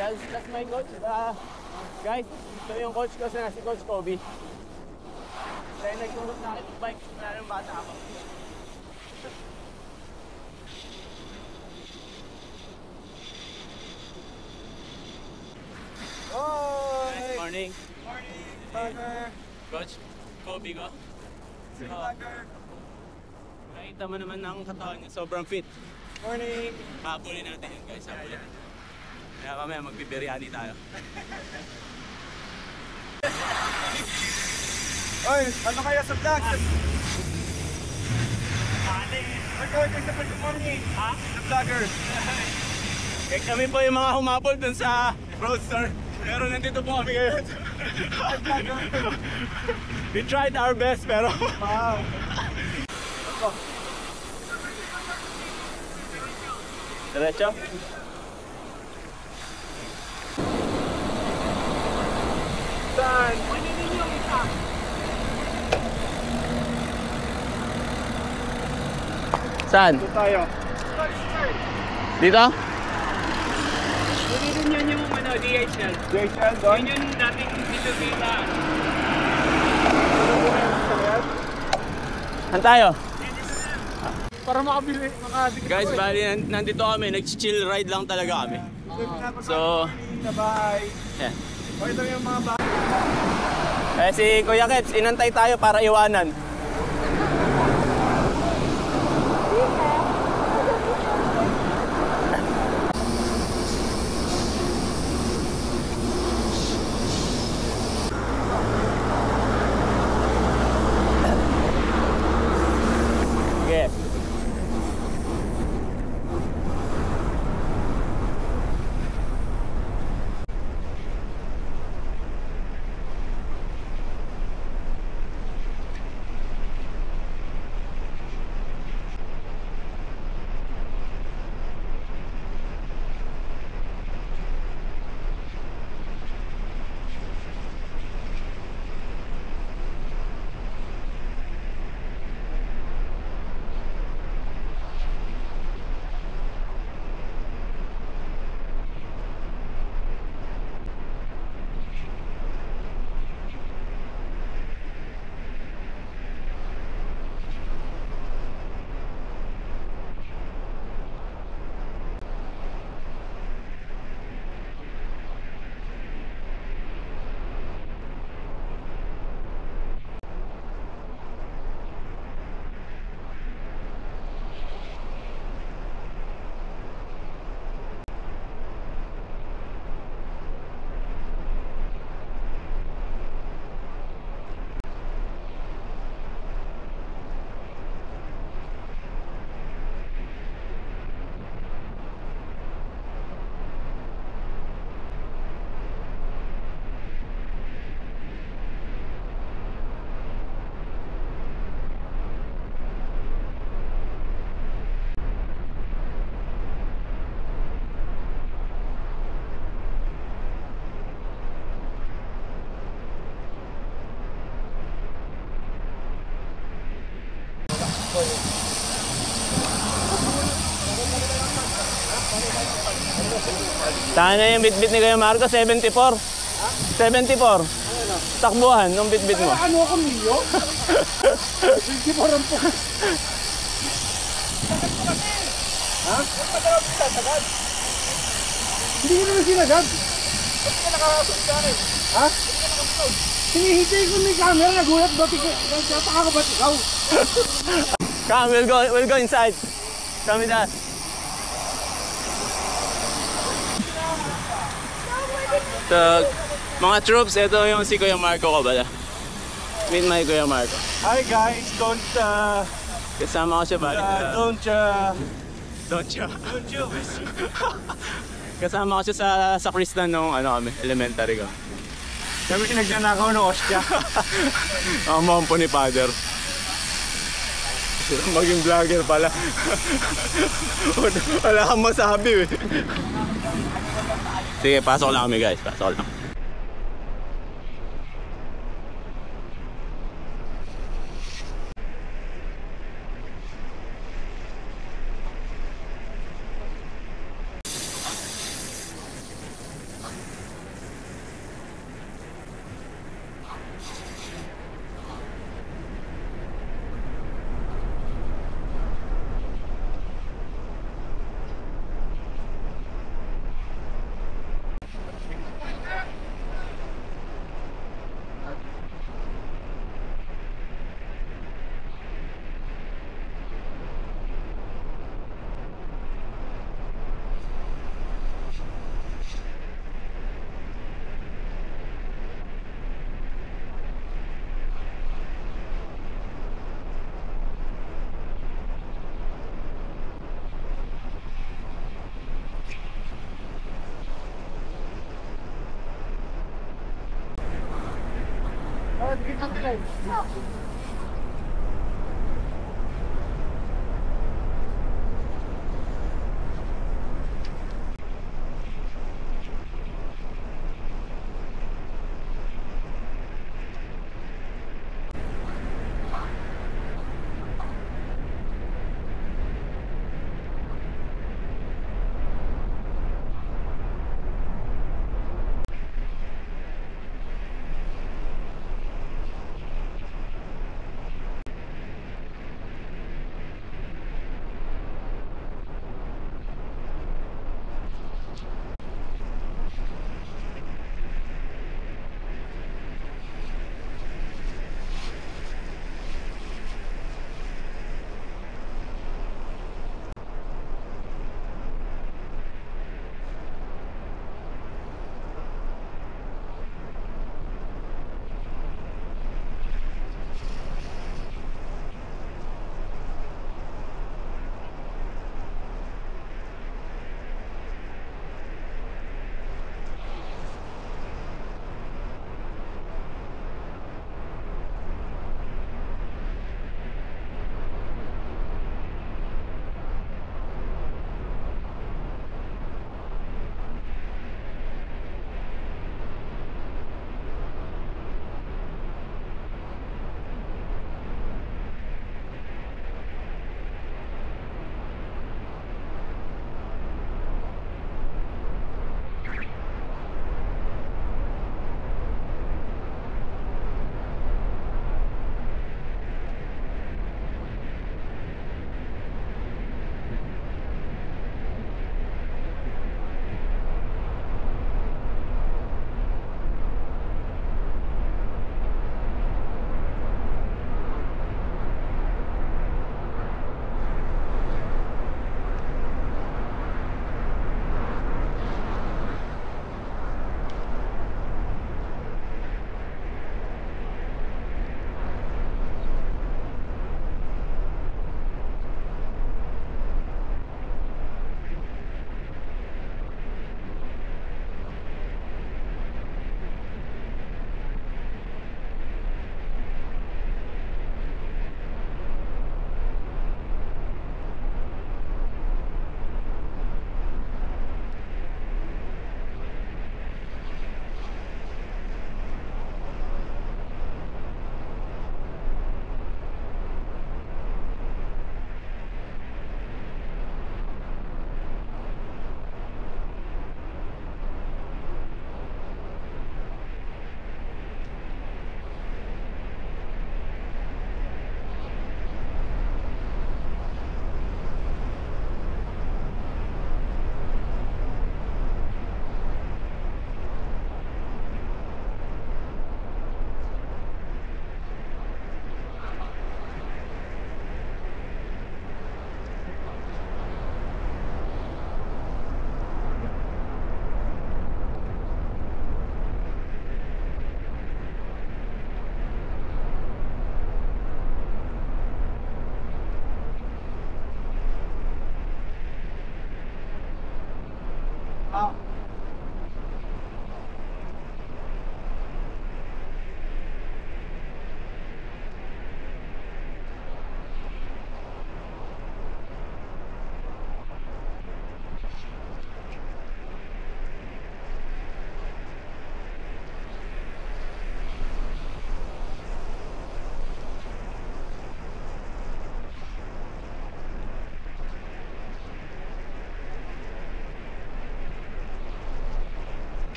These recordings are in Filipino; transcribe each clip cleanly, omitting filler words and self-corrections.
That's my coach. Guys, ito yung coach ko si Coach Kobe. Kaya nagtulog na akin ng bike. Wala nang bata ako. Good morning. Morning. Coach Kobe ko. Nakita mo naman ang katawan niya, sobrang fit. Morning. Habulin natin yun guys, habulin. Kaya mamaya magbibiryani tayo. Oy, ano kaya sa vlog? Good morning. Ha? The vlogger. Eh, kami po yung mga humapol dun sa Roadster. Pero nandito po kami ngayon. We tried our best pero... Wow. Diretso? Saan? Saan? Dito tayo. Dito? Yun yung DHL. DHL doon? Yun yung dating dito kita. Saan tayo? Para makadikit. Guys, bali nandito kami, nag-chill ride lang talaga kami. So, bye. yeah. O ito yung mga bahay. Eh si Kuya Kets, inantay tayo para iwanan. Yes. Sana yung bitbit ni Kuya Marco, 74. 74. Takbuhan, nung bitbit mo. Ano ako, Mio? Hindi po rin po. Ha? Hindi ko naman sinagad. Ba't ka nakakasod sa akin? Ha? Hinihintay ko may camera, nagulat ba't ikaw? Nagtataka ko ba't ikaw? Come, we'll go inside. Come with us. So, mga troops, ito yung si Kuya Marco ko bala. Meet my Kuya Marco. Hi guys, don't Kasama ko siya bala. don't you. Kasama ko siya sa sakristan nung ano kami, elementary ko. Kami nagnanakaw ng ostya. Ang mampo ni Father. Maging vlogger pala. Wala kang masabi eh. Sige, pasok lang kami guys, pasok lang.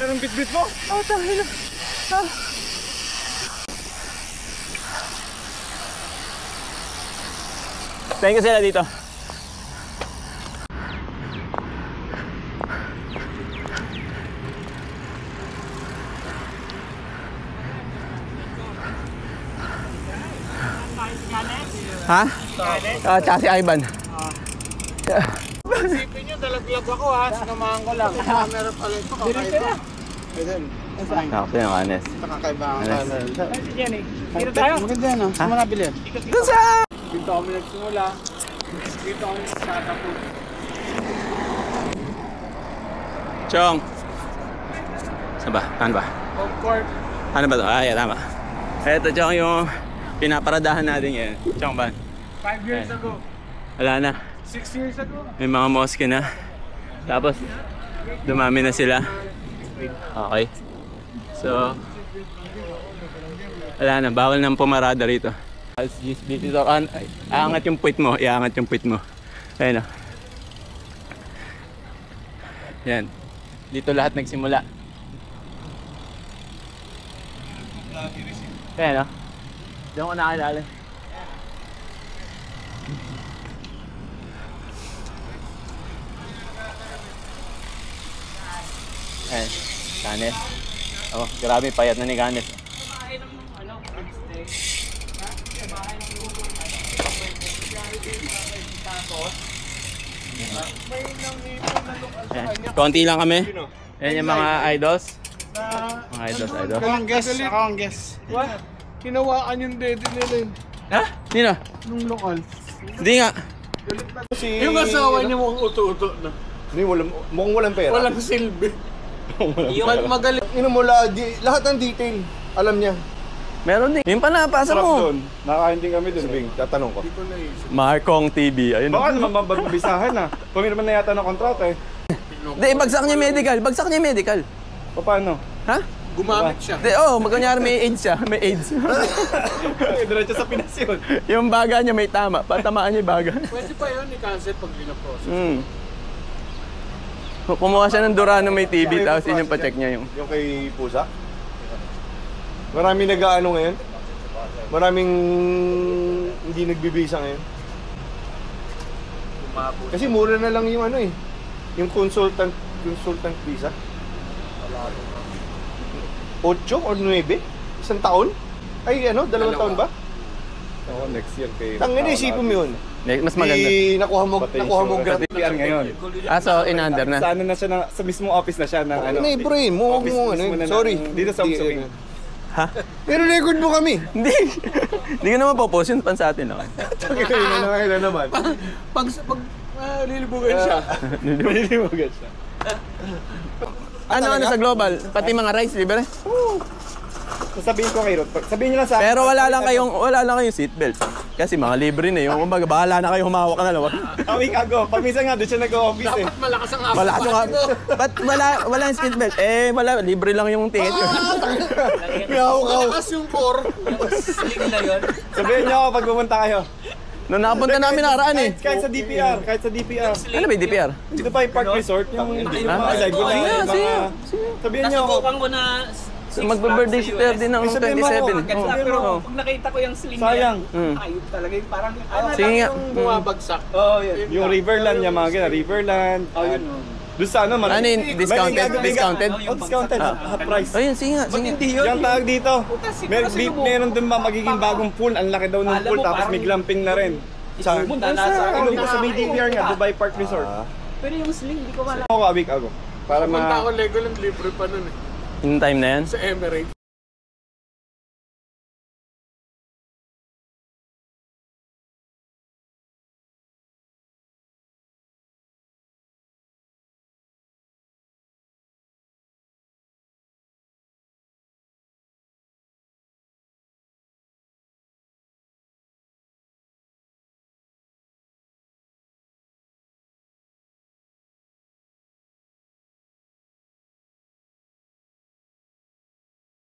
Anong bit-bit mo? Oh, tangina. Ah. Thank you sila dito. Ha? Tsaka si Ivan. Isipin nyo, dalaglag ako ha. Sinamahan ko lang. Camera pala ito. Kakaiba. Ako yung Anes. Kakaiba ang Anes. camera. Si Jenny. Dito tayo. Maganda yan ha. Saan mo nabili yan? Doon sa... Dito kami nagsimula. Dito kami nagtatapos. Chong. Saan ba? Ano ba? Home court. Ano ba to? Ay, tama. Ito, Chong, yung pinaparadahan natin ngayon. Chong ba? 5 years ago. Wala na. 6 years ago. May mga mosque na. Tapos, dumami na sila. Okay. So, wala na. Bawal nang pumarada rito. Dito, aangat yung puwit mo. Iaangat yung puwit mo. Ayun o. Yan. Dito lahat nagsimula. Ayun o. Diyan ko nakilala. Ayan, Ganes. Oh, grabe payat na ni Ganes. Ayan, konti lang kami. Ayan yung mga idols. Mga idols. Ako ang guess. Ako ang guess. What? Hinawaan yung dede nila yun. Ha? Nino? Nung lokal. Hindi nga. Yung asawa niya mukhang uto-uto na. Hindi, mukhang walang pera. Walang silbi. Magaling. Inumula, lahat ng detail, alam niya. Meron din. Yung panapasa mo. Nakakain din kami doon. Sabihin, tatanong ko. Markong TV. Ayun. Baka naman mababisahan na. Pumirma na yata ng kontrata eh. Hindi, bagsak niya medical. Bagsak niya medical. Paano? Ha? Gumamit siya. Hindi, magkanyari may AIDS siya. May AIDS. Diretso sa Pinas yun. Yung baga niya may tama. Patamaan niya yung baga. Pwede pa yun i-cancel pag pinaprocess. Kumuha siya ng Durano may TV, tapos yun yung pa-check niya yung... Yung kay Pusa. Maraming nag-ano ngayon. Maraming hindi nagbibisa ngayon. Kasi mura na lang yung ano eh. Yung consultant visa. 8 or 9? Isang taon? Ay ano, 2 taon ba? Oo, next year kay... Tangin na isipin mo yun. Mas maganda. Nakuha mo gratis. DPR ngayon. So, in-under na. Sa ano na siya, sa mismong office na siya ng ano. Ano bro, mo Office ano. mismo na Sorry. dito sa Usawing. Ha? Pero record mo kami. Hindi. Hindi ko naman po-post yun pan sa atin. Okay? Kailan naman. Pag lilibugan siya. Nililiwagan siya. Ano sa global? Pati mga rice, libre? Sasabihin ko kay Ruth. Sabihin niyo lang sa akin. Pero wala lang kayong seatbelt. Kasi mga libre na yung kumbaga bahala na kayo humawak ka na lang. Awing ago. Paminsan nga doon siya nag-o-office eh. Dapat malakas ang Malakas yung ba't wala yung seatbelt? Wala, libre lang yung ticket. Malakas yung core. Sabihin niyo ako pag pumunta kayo. Nung nakapunta namin nakaraan eh. Kahit sa DPR. Ano ba yung DPR? Dito pa yung Park Resort. Yung mga Laguna. Sige. Sabihin niyo ako. Subukan ko na Magbe-birthday si Terdy ng Sabihin mo ako, 27. ganda, Oo. pero Oo. pag nakita ko yung sling Sayang. ayun talaga yung parang Sige nga. Yung bumabagsak. Oh, yung Riverland niya mga ganyan. Riverland. Oh, yun. Doon sa ano, Ano yun? Discounted? Discounted? Oh, discounted. Half price. Ayun, sige nga. Yung tawag dito. Meron dun magiging bagong pool. Ang laki daw ng Alam pool. mo, Tapos parang- may glamping na rin. Sa may DPR nga, Dubai Park Resort. pero yung sling hindi ko malaki. Ako awik ako. Para Punta ma... ako Legoland, libre pa nun eh. Yung time na yan? Sa Emirates.